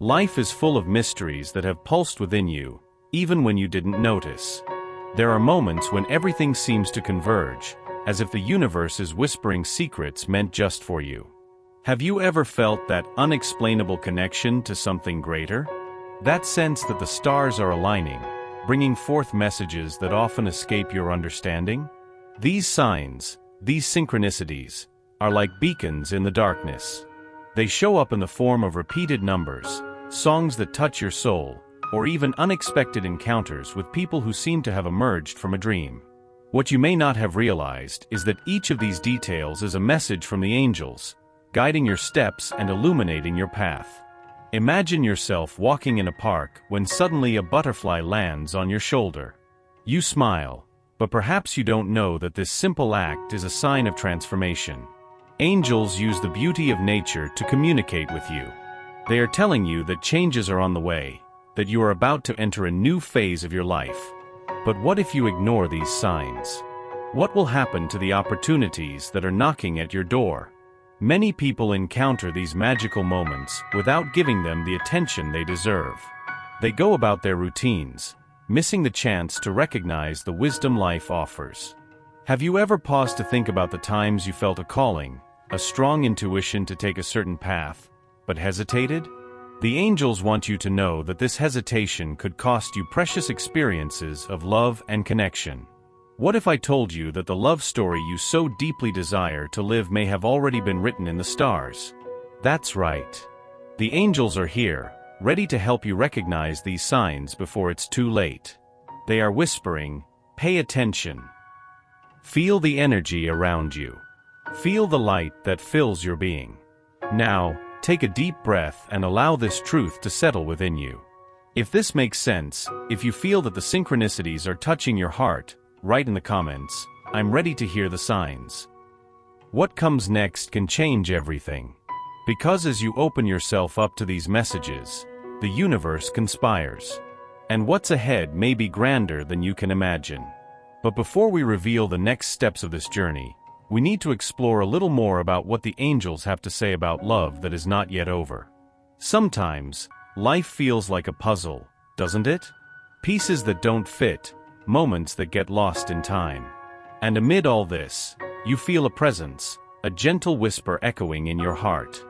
Life is full of mysteries that have pulsed within you, even when you didn't notice. There are moments when everything seems to converge, as if the universe is whispering secrets meant just for you. Have you ever felt that unexplainable connection to something greater? That sense that the stars are aligning, bringing forth messages that often escape your understanding? These signs, these synchronicities, are like beacons in the darkness. They show up in the form of repeated numbers, songs that touch your soul, or even unexpected encounters with people who seem to have emerged from a dream. What you may not have realized is that each of these details is a message from the angels, guiding your steps and illuminating your path. Imagine yourself walking in a park when suddenly a butterfly lands on your shoulder. You smile, but perhaps you don't know that this simple act is a sign of transformation. Angels use the beauty of nature to communicate with you. They are telling you that changes are on the way, that you are about to enter a new phase of your life. But what if you ignore these signs? What will happen to the opportunities that are knocking at your door? Many people encounter these magical moments without giving them the attention they deserve. They go about their routines, missing the chance to recognize the wisdom life offers. Have you ever paused to think about the times you felt a calling, a strong intuition to take a certain path, but hesitated? The angels want you to know that this hesitation could cost you precious experiences of love and connection. What if I told you that the love story you so deeply desire to live may have already been written in the stars? That's right. The angels are here, ready to help you recognize these signs before it's too late. They are whispering, "Pay attention." Feel the energy around you. Feel the light that fills your being. Now, take a deep breath and allow this truth to settle within you. If this makes sense, if you feel that the synchronicities are touching your heart, write in the comments, "I'm ready to hear the signs." What comes next can change everything. Because as you open yourself up to these messages, the universe conspires. And what's ahead may be grander than you can imagine. But before we reveal the next steps of this journey, we need to explore a little more about what the angels have to say about love that is not yet over. Sometimes, life feels like a puzzle, doesn't it? Pieces that don't fit, moments that get lost in time. And amid all this, you feel a presence, a gentle whisper echoing in your heart.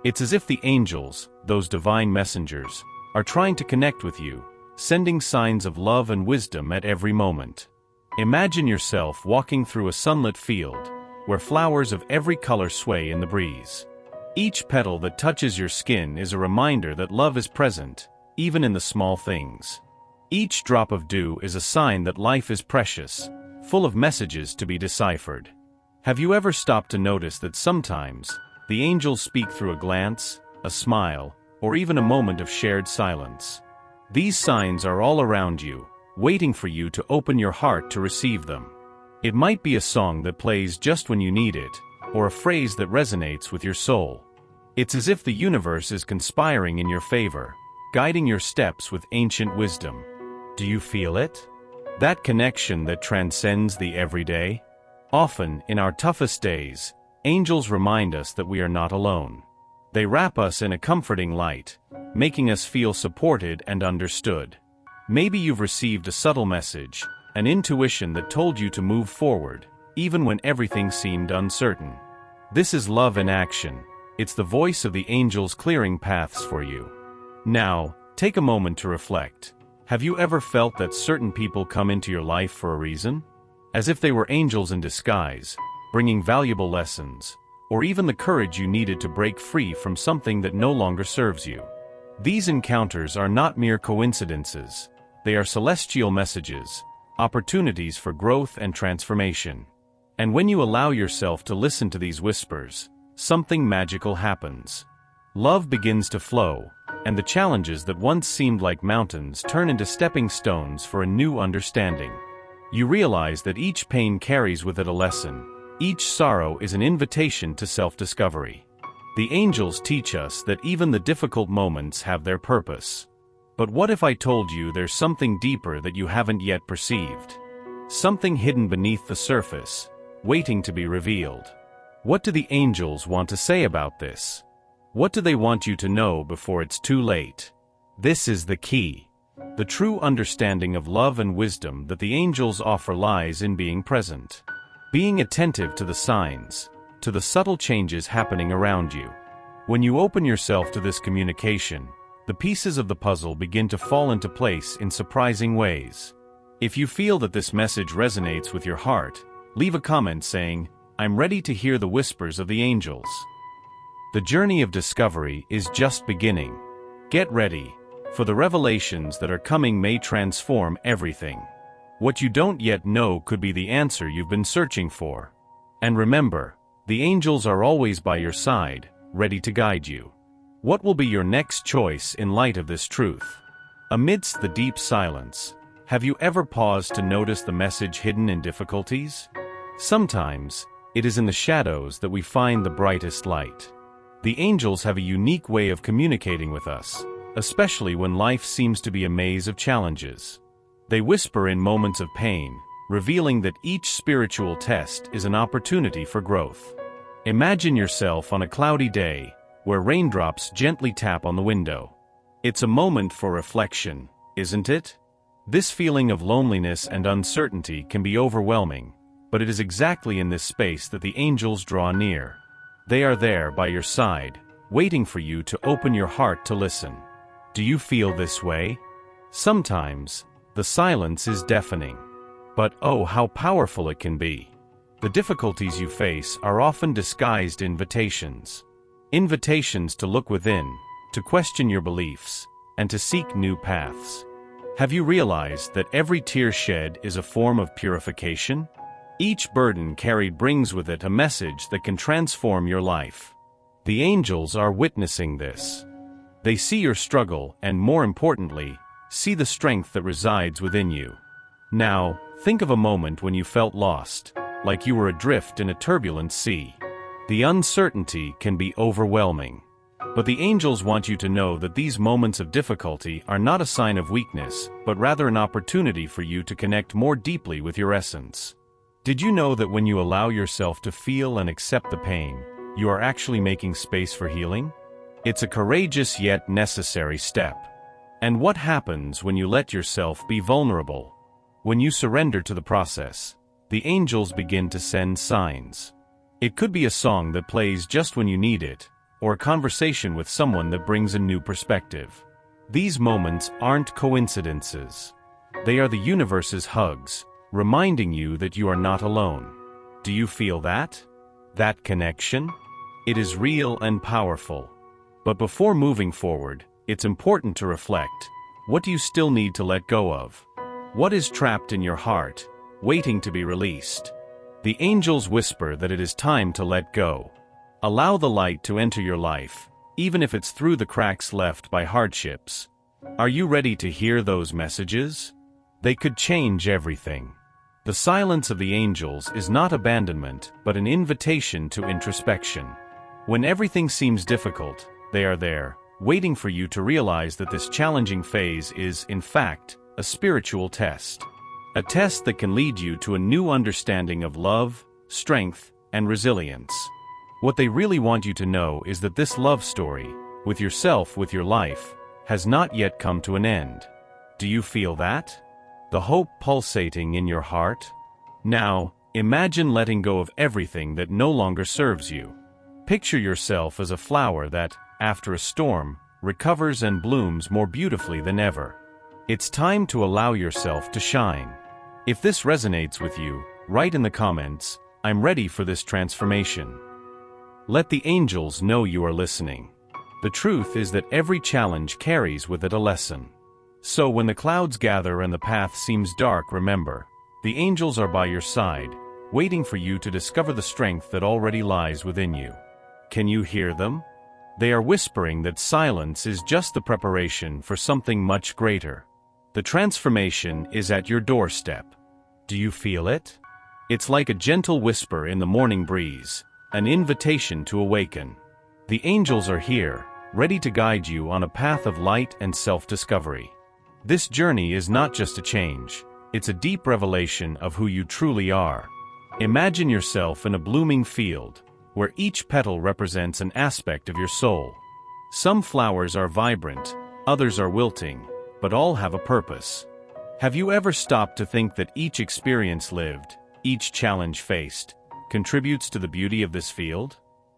It's as if the angels, those divine messengers, are trying to connect with you, sending signs of love and wisdom at every moment. Imagine yourself walking through a sunlit field, where flowers of every color sway in the breeze. Each petal that touches your skin is a reminder that love is present, even in the small things. Each drop of dew is a sign that life is precious, full of messages to be deciphered. Have you ever stopped to notice that sometimes, the angels speak through a glance, a smile, or even a moment of shared silence? These signs are all around you, waiting for you to open your heart to receive them. It might be a song that plays just when you need it, or a phrase that resonates with your soul. It's as if the universe is conspiring in your favor, guiding your steps with ancient wisdom. Do you feel it? That connection that transcends the everyday? Often, in our toughest days, angels remind us that we are not alone. They wrap us in a comforting light, making us feel supported and understood. Maybe you've received a subtle message, an intuition that told you to move forward, even when everything seemed uncertain. This is love in action. It's the voice of the angels clearing paths for you. Now, take a moment to reflect. Have you ever felt that certain people come into your life for a reason? As if they were angels in disguise, bringing valuable lessons, or even the courage you needed to break free from something that no longer serves you. These encounters are not mere coincidences. They are celestial messages, opportunities for growth and transformation. And when you allow yourself to listen to these whispers, something magical happens. Love begins to flow, and the challenges that once seemed like mountains turn into stepping stones for a new understanding. You realize that each pain carries with it a lesson. Each sorrow is an invitation to self-discovery. The angels teach us that even the difficult moments have their purpose. But what if I told you there's something deeper that you haven't yet perceived? Something hidden beneath the surface, waiting to be revealed. What do the angels want to say about this? What do they want you to know before it's too late? This is the key. The true understanding of love and wisdom that the angels offer lies in being present. Being attentive to the signs, to the subtle changes happening around you. When you open yourself to this communication, the pieces of the puzzle begin to fall into place in surprising ways. If you feel that this message resonates with your heart, leave a comment saying, "I'm ready to hear the whispers of the angels." The journey of discovery is just beginning. Get ready, for the revelations that are coming may transform everything. What you don't yet know could be the answer you've been searching for. And remember, the angels are always by your side, ready to guide you. What will be your next choice in light of this truth? Amidst the deep silence, have you ever paused to notice the message hidden in difficulties? Sometimes, it is in the shadows that we find the brightest light. The angels have a unique way of communicating with us, especially when life seems to be a maze of challenges. They whisper in moments of pain, revealing that each spiritual test is an opportunity for growth. Imagine yourself on a cloudy day, where raindrops gently tap on the window. It's a moment for reflection, isn't it? This feeling of loneliness and uncertainty can be overwhelming, but it is exactly in this space that the angels draw near. They are there by your side, waiting for you to open your heart to listen. Do you feel this way? Sometimes, the silence is deafening. But oh, how powerful it can be. The difficulties you face are often disguised invitations. Invitations to look within, to question your beliefs, and to seek new paths. Have you realized that every tear shed is a form of purification? Each burden carried brings with it a message that can transform your life. The angels are witnessing this. They see your struggle and, more importantly, see the strength that resides within you. Now, think of a moment when you felt lost, like you were adrift in a turbulent sea. The uncertainty can be overwhelming. But the angels want you to know that these moments of difficulty are not a sign of weakness, but rather an opportunity for you to connect more deeply with your essence. Did you know that when you allow yourself to feel and accept the pain, you are actually making space for healing? It's a courageous yet necessary step. And what happens when you let yourself be vulnerable? When you surrender to the process, the angels begin to send signs. It could be a song that plays just when you need it, or a conversation with someone that brings a new perspective. These moments aren't coincidences. They are the universe's hugs, reminding you that you are not alone. Do you feel that? That connection? It is real and powerful. But before moving forward, it's important to reflect. What do you still need to let go of? What is trapped in your heart, waiting to be released? The angels whisper that it is time to let go. Allow the light to enter your life, even if it's through the cracks left by hardships. Are you ready to hear those messages? They could change everything. The silence of the angels is not abandonment, but an invitation to introspection. When everything seems difficult, they are there, waiting for you to realize that this challenging phase is, in fact, a spiritual test. A test that can lead you to a new understanding of love, strength, and resilience. What they really want you to know is that this love story, with yourself, with your life, has not yet come to an end. Do you feel that? The hope pulsating in your heart? Now, imagine letting go of everything that no longer serves you. Picture yourself as a flower that, after a storm, recovers and blooms more beautifully than ever. It's time to allow yourself to shine. If this resonates with you, write in the comments, "I'm ready for this transformation." Let the angels know you are listening. The truth is that every challenge carries with it a lesson. So when the clouds gather and the path seems dark, remember, the angels are by your side, waiting for you to discover the strength that already lies within you. Can you hear them? They are whispering that silence is just the preparation for something much greater. The transformation is at your doorstep. Do you feel it? It's like a gentle whisper in the morning breeze, an invitation to awaken. The angels are here, ready to guide you on a path of light and self-discovery. This journey is not just a change, it's a deep revelation of who you truly are. Imagine yourself in a blooming field, where each petal represents an aspect of your soul. Some flowers are vibrant, others are wilting, but all have a purpose. Have you ever stopped to think that each experience lived, each challenge faced, contributes to the beauty of this field?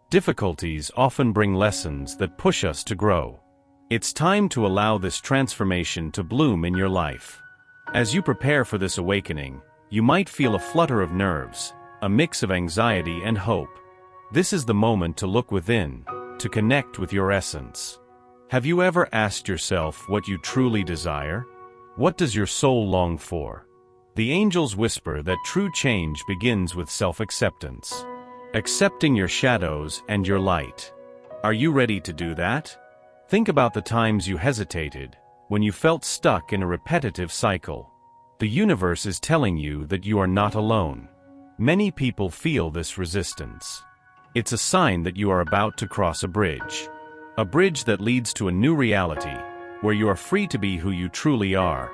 Difficulties often bring lessons that push us to grow. It's time to allow this transformation to bloom in your life. As you prepare for this awakening, you might feel a flutter of nerves, a mix of anxiety and hope. This is the moment to look within, to connect with your essence. Have you ever asked yourself what you truly desire? What does your soul long for? The angels whisper that true change begins with self-acceptance. Accepting your shadows and your light. Are you ready to do that? Think about the times you hesitated, when you felt stuck in a repetitive cycle. The universe is telling you that you are not alone. Many people feel this resistance. It's a sign that you are about to cross a bridge that leads to a new reality, where you are free to be who you truly are.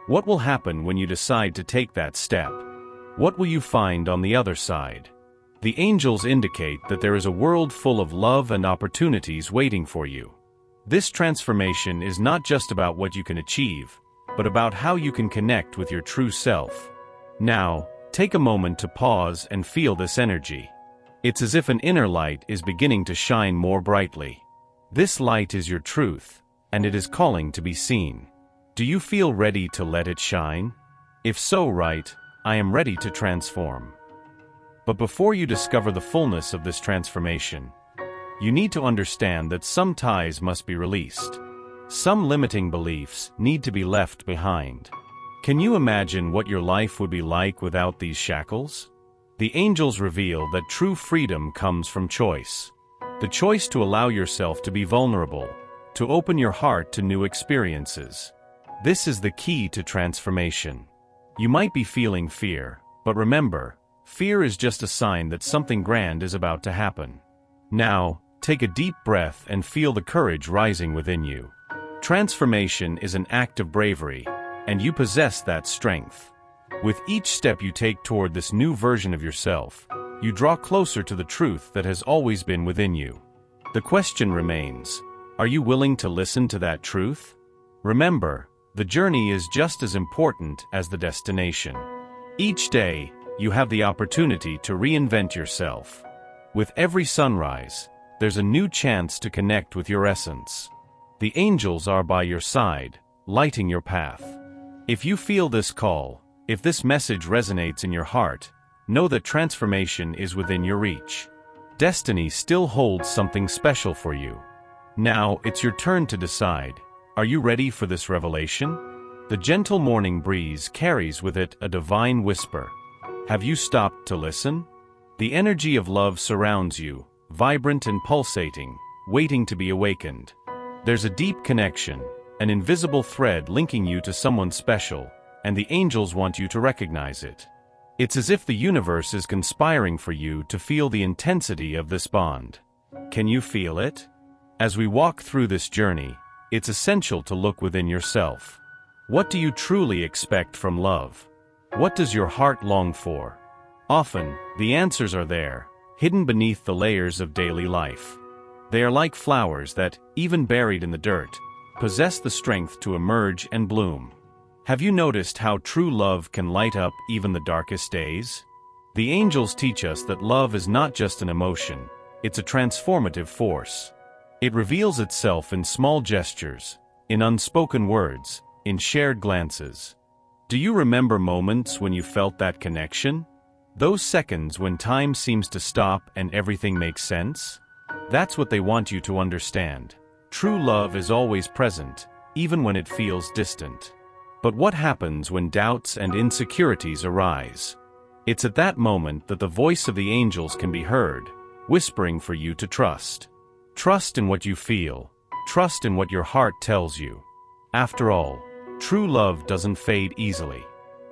What will happen when you decide to take that step? What will you find on the other side? The angels indicate that there is a world full of love and opportunities waiting for you. This transformation is not just about what you can achieve, but about how you can connect with your true self. Now, take a moment to pause and feel this energy. It's as if an inner light is beginning to shine more brightly. This light is your truth, and it is calling to be seen. Do you feel ready to let it shine? If so, right, I am ready to transform. But before you discover the fullness of this transformation, you need to understand that some ties must be released. Some limiting beliefs need to be left behind. Can you imagine what your life would be like without these shackles? The angels reveal that true freedom comes from choice. The choice to allow yourself to be vulnerable, to open your heart to new experiences. This is the key to transformation. You might be feeling fear, but remember, fear is just a sign that something grand is about to happen. Now, take a deep breath and feel the courage rising within you. Transformation is an act of bravery, and you possess that strength. With each step you take toward this new version of yourself, you draw closer to the truth that has always been within you. The question remains, are you willing to listen to that truth? Remember, the journey is just as important as the destination. Each day, you have the opportunity to reinvent yourself. With every sunrise, there's a new chance to connect with your essence. The angels are by your side, lighting your path. If you feel this call, if this message resonates in your heart, know that transformation is within your reach. Destiny still holds something special for you. Now, it's your turn to decide. Are you ready for this revelation? The gentle morning breeze carries with it a divine whisper. Have you stopped to listen? The energy of love surrounds you, vibrant and pulsating, waiting to be awakened. There's a deep connection, an invisible thread linking you to someone special, and the angels want you to recognize it. It's as if the universe is conspiring for you to feel the intensity of this bond. Can you feel it? As we walk through this journey, it's essential to look within yourself. What do you truly expect from love? What does your heart long for? Often, the answers are there, hidden beneath the layers of daily life. They are like flowers that, even buried in the dirt, possess the strength to emerge and bloom. Have you noticed how true love can light up even the darkest days? The angels teach us that love is not just an emotion, it's a transformative force. It reveals itself in small gestures, in unspoken words, in shared glances. Do you remember moments when you felt that connection? Those seconds when time seems to stop and everything makes sense? That's what they want you to understand. True love is always present, even when it feels distant. But what happens when doubts and insecurities arise? It's at that moment that the voice of the angels can be heard, whispering for you to trust. Trust in what you feel. Trust in what your heart tells you. After all, true love doesn't fade easily.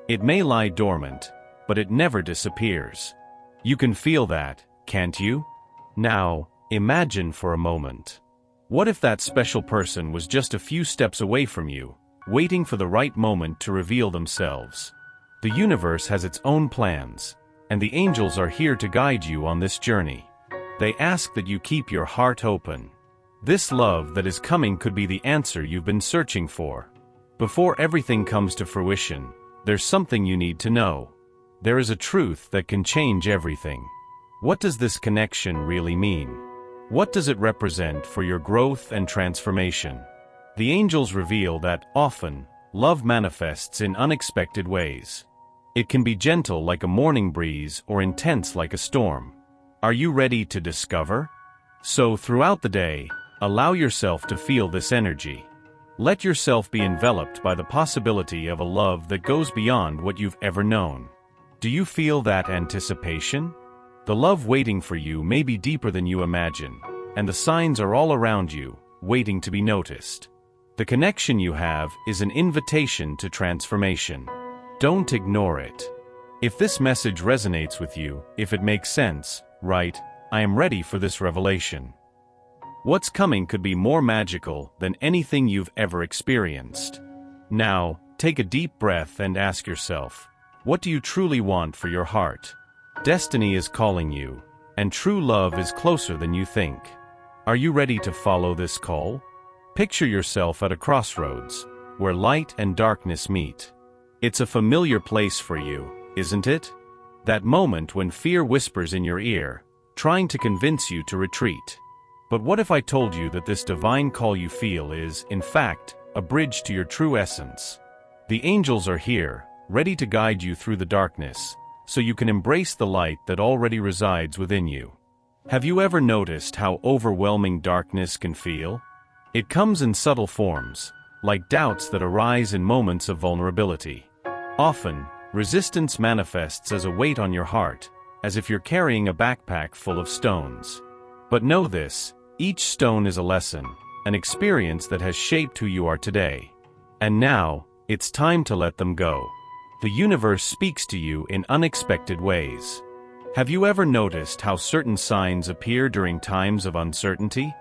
It may lie dormant, but it never disappears. You can feel that, can't you? Now, imagine for a moment. What if that special person was just a few steps away from you, waiting for the right moment to reveal themselves? The universe has its own plans, and the angels are here to guide you on this journey. They ask that you keep your heart open. This love that is coming could be the answer you've been searching for. Before everything comes to fruition, there's something you need to know. There is a truth that can change everything. What does this connection really mean? What does it represent for your growth and transformation? The angels reveal that, often, love manifests in unexpected ways. It can be gentle like a morning breeze or intense like a storm. Are you ready to discover? So, throughout the day, allow yourself to feel this energy. Let yourself be enveloped by the possibility of a love that goes beyond what you've ever known. Do you feel that anticipation? The love waiting for you may be deeper than you imagine, and the signs are all around you, waiting to be noticed. The connection you have is an invitation to transformation. Don't ignore it. If this message resonates with you, if it makes sense, right, I am ready for this revelation. What's coming could be more magical than anything you've ever experienced. Now, take a deep breath and ask yourself, what do you truly want for your heart? Destiny is calling you, and true love is closer than you think. Are you ready to follow this call? Picture yourself at a crossroads, where light and darkness meet. It's a familiar place for you, isn't it? That moment when fear whispers in your ear, trying to convince you to retreat. But what if I told you that this divine call you feel is, in fact, a bridge to your true essence? The angels are here, ready to guide you through the darkness, so you can embrace the light that already resides within you. Have you ever noticed how overwhelming darkness can feel? It comes in subtle forms, like doubts that arise in moments of vulnerability. Often, resistance manifests as a weight on your heart, as if you're carrying a backpack full of stones. But know this, each stone is a lesson, an experience that has shaped who you are today. And now, it's time to let them go. The universe speaks to you in unexpected ways. Have you ever noticed how certain signs appear during times of uncertainty?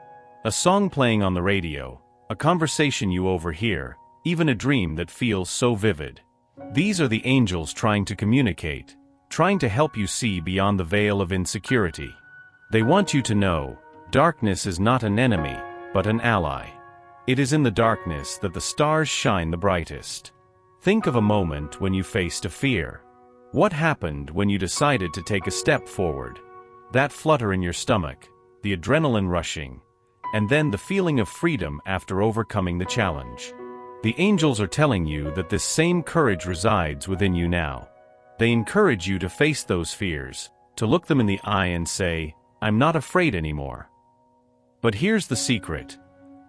A song playing on the radio, a conversation you overhear, even a dream that feels so vivid. These are the angels trying to communicate, trying to help you see beyond the veil of insecurity. They want you to know, darkness is not an enemy, but an ally. It is in the darkness that the stars shine the brightest. Think of a moment when you faced a fear. What happened when you decided to take a step forward? That flutter in your stomach, the adrenaline rushing, and then the feeling of freedom after overcoming the challenge. The angels are telling you that this same courage resides within you now. They encourage you to face those fears, to look them in the eye and say, I'm not afraid anymore. But here's the secret.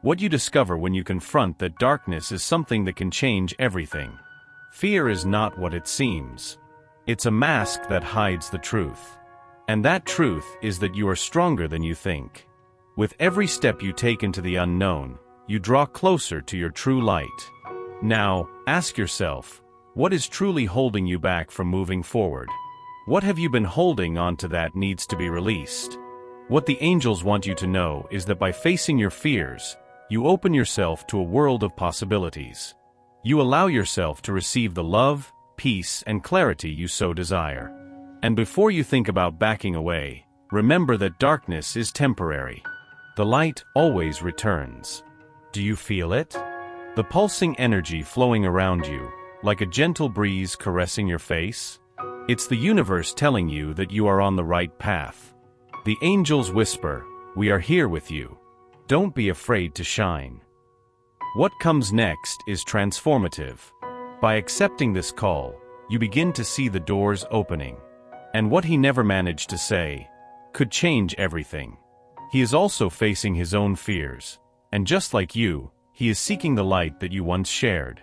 What you discover when you confront that darkness is something that can change everything. Fear is not what it seems. It's a mask that hides the truth. And that truth is that you are stronger than you think. With every step you take into the unknown, you draw closer to your true light. Now, ask yourself, what is truly holding you back from moving forward? What have you been holding on to that needs to be released? What the angels want you to know is that by facing your fears, you open yourself to a world of possibilities. You allow yourself to receive the love, peace, and clarity you so desire. And before you think about backing away, remember that darkness is temporary. The light always returns. Do you feel it? The pulsing energy flowing around you, like a gentle breeze caressing your face? It's the universe telling you that you are on the right path. The angels whisper, we are here with you. Don't be afraid to shine. What comes next is transformative. By accepting this call, you begin to see the doors opening. And what he never managed to say could change everything. He is also facing his own fears. And just like you, he is seeking the light that you once shared.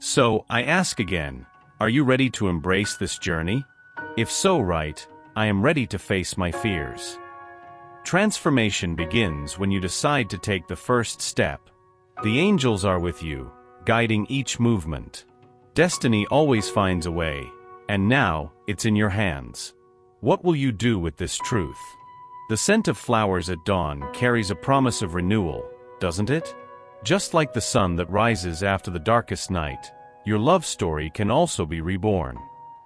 So, I ask again, are you ready to embrace this journey? If so, right, I am ready to face my fears. Transformation begins when you decide to take the first step. The angels are with you, guiding each movement. Destiny always finds a way, and now, it's in your hands. What will you do with this truth? The scent of flowers at dawn carries a promise of renewal, doesn't it? Just like the sun that rises after the darkest night, your love story can also be reborn.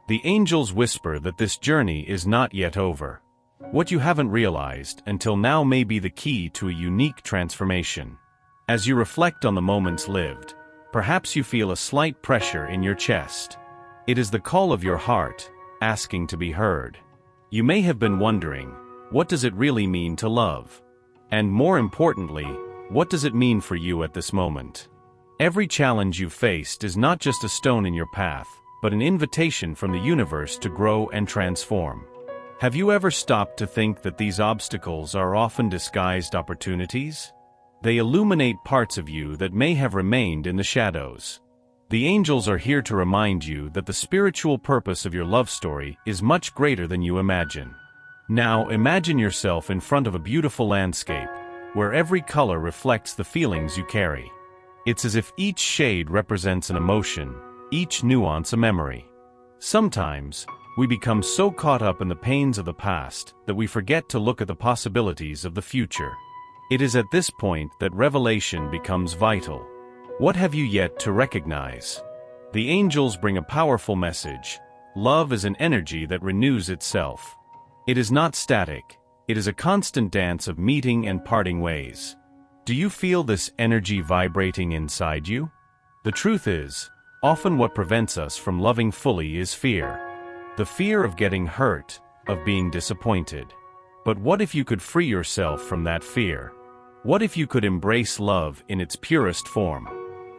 The angels whisper that this journey is not yet over. What you haven't realized until now may be the key to a unique transformation. As you reflect on the moments lived, perhaps you feel a slight pressure in your chest. It is the call of your heart, asking to be heard. You may have been wondering, what does it really mean to love? And more importantly, what does it mean for you at this moment? Every challenge you've faced is not just a stone in your path, but an invitation from the universe to grow and transform. Have you ever stopped to think that these obstacles are often disguised opportunities? They illuminate parts of you that may have remained in the shadows. The angels are here to remind you that the spiritual purpose of your love story is much greater than you imagine. Now imagine yourself in front of a beautiful landscape, where every color reflects the feelings you carry. It's as if each shade represents an emotion, each nuance a memory. Sometimes, we become so caught up in the pains of the past that we forget to look at the possibilities of the future. It is at this point that revelation becomes vital. What have you yet to recognize? The angels bring a powerful message. Love is an energy that renews itself. It is not static. It is a constant dance of meeting and parting ways. Do you feel this energy vibrating inside you? The truth is, often what prevents us from loving fully is fear. The fear of getting hurt, of being disappointed. But what if you could free yourself from that fear? What if you could embrace love in its purest form?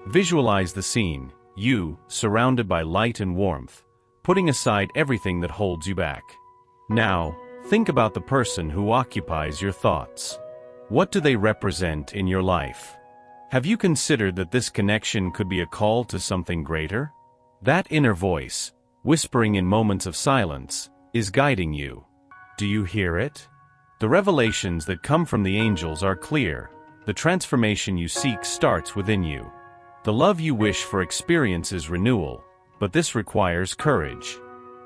Visualize the scene, you, surrounded by light and warmth, putting aside everything that holds you back. Now, think about the person who occupies your thoughts. What do they represent in your life? Have you considered that this connection could be a call to something greater? That inner voice, whispering in moments of silence, is guiding you. Do you hear it? The revelations that come from the angels are clear. The transformation you seek starts within you. The love you wish for experiences renewal, but this requires courage.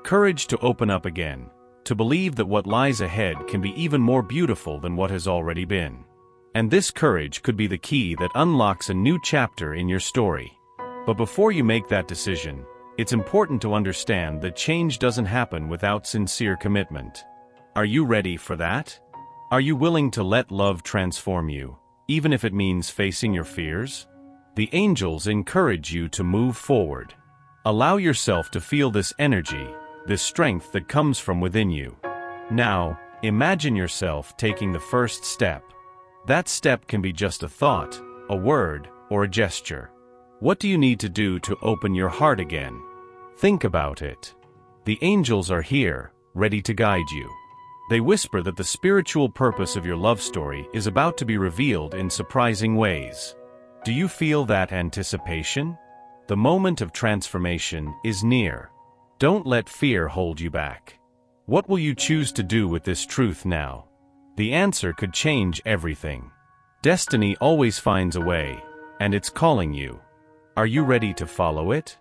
Courage to open up again, to believe that what lies ahead can be even more beautiful than what has already been. And this courage could be the key that unlocks a new chapter in your story. But before you make that decision, it's important to understand that change doesn't happen without sincere commitment. Are you ready for that? Are you willing to let love transform you, even if it means facing your fears? The angels encourage you to move forward. Allow yourself to feel this energy, this strength that comes from within you. Now, imagine yourself taking the first step. That step can be just a thought, a word, or a gesture. What do you need to do to open your heart again? Think about it. The angels are here, ready to guide you. They whisper that the spiritual purpose of your love story is about to be revealed in surprising ways. Do you feel that anticipation? The moment of transformation is near. Don't let fear hold you back. What will you choose to do with this truth now? The answer could change everything. Destiny always finds a way, and it's calling you. Are you ready to follow it?